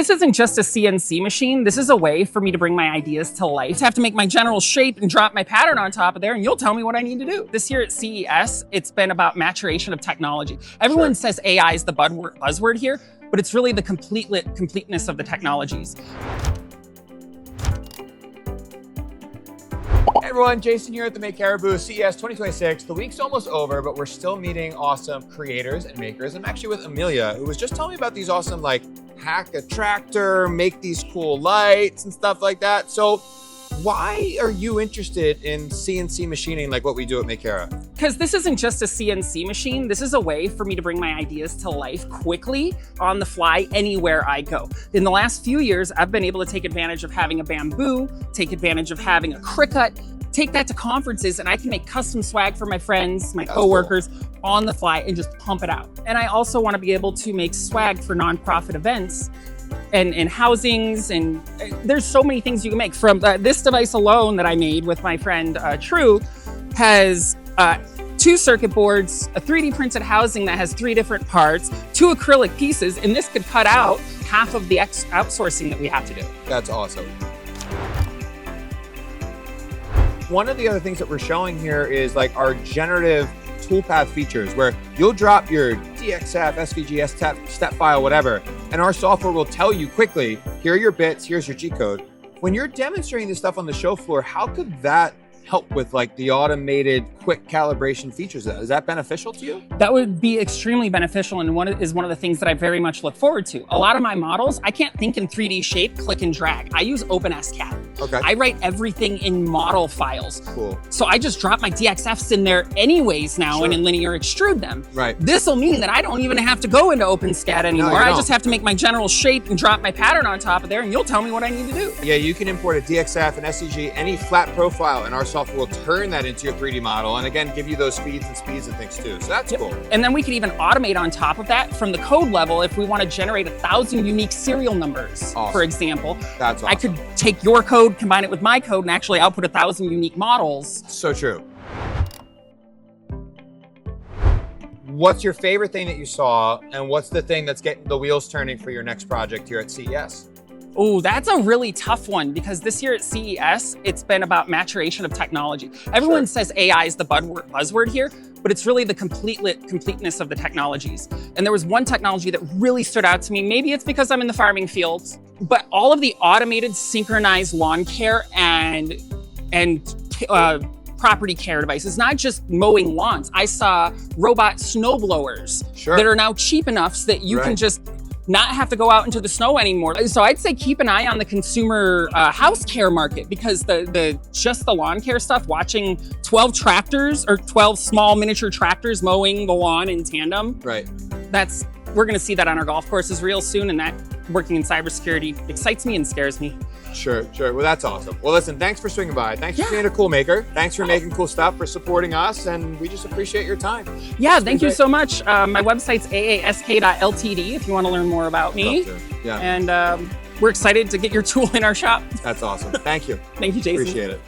this isn't just a CNC machine. This is a way for me to bring my ideas to life. I have to make my general shape and drop my pattern on top of there, and you'll tell me what I need to do. This year at CES, it's been about maturation of technology. Everyone says AI is the buzzword here, but it's really the completeness of the technologies. Hey everyone, Jason here at the Makera booth, CES 2026. The week's almost over, but we're still meeting awesome creators and makers. I'm actually with Amelia, who was just telling me about these awesome, hack a tractor, make these cool lights and stuff like that. So why are you interested in CNC machining like what we do at Makera? Because this isn't just a CNC machine. This is a way for me to bring my ideas to life quickly, on the fly, anywhere I go. In the last few years, I've been able to take advantage of having a bamboo, take advantage of having a Cricut, take that to conferences, and I can make custom swag for my friends, my coworkers, on the fly, and just pump it out. And I also want to be able to make swag for nonprofit events and housings, and there's so many things you can make. From this device alone that I made with my friend True has 2 circuit boards, a 3D printed housing that has 3 different parts, 2 acrylic pieces, and this could cut out half of the outsourcing that we have to do. That's awesome. One of the other things that we're showing here is our generative toolpath features, where you'll drop your DXF, SVG, step file, whatever, and our software will tell you quickly, here are your bits, here's your G code. When you're demonstrating this stuff on the show floor, how could that help with the automated quick calibration features? Is that beneficial to you? That would be extremely beneficial, and one of the things that I very much look forward to. A lot of my models, I can't think in 3D shape, click and drag. I use OpenSCAD. Okay. I write everything in model files. Cool. So I just drop my DXFs in there anyways now and in linear extrude them. Right. This will mean that I don't even have to go into OpenSCAD anymore. I just have to make my general shape and drop my pattern on top of there, and you'll tell me what I need to do. Yeah, you can import a DXF, an SVG, any flat profile, and our software will turn that into your 3D model, and again, give you those feeds and speeds and things too. So that's cool. And then we could even automate on top of that from the code level if we want to generate 1,000 unique serial numbers, for example. That's awesome. I could take your code, combine it with my code, and actually output 1,000 unique models. So true. What's your favorite thing that you saw, and what's the thing that's getting the wheels turning for your next project here at CES? Oh, that's a really tough one, because this year at CES, it's been about maturation of technology. Everyone says AI is the buzzword here, but it's really the completeness of the technologies. And there was one technology that really stood out to me. Maybe it's because I'm in the farming fields, but all of the automated synchronized lawn care and property care devices, not just mowing lawns. I saw robot snow blowers that are now cheap enough so that you can just not have to go out into the snow anymore. So I'd say keep an eye on the consumer house care market, because just the lawn care stuff, watching 12 tractors or 12 small miniature tractors mowing the lawn in tandem. Right. We're gonna see that on our golf courses real soon, and that working in cybersecurity excites me and scares me. Sure. Well, that's awesome. Well, listen, thanks for swinging by. Thanks for being a cool maker. Thanks for making cool stuff, for supporting us, and we just appreciate your time. Yeah, thank you so much. My website's aask.ltd if you want to learn more about me. Yeah. And we're excited to get your tool in our shop. That's awesome. Thank you. Thank you, Jason. Appreciate it.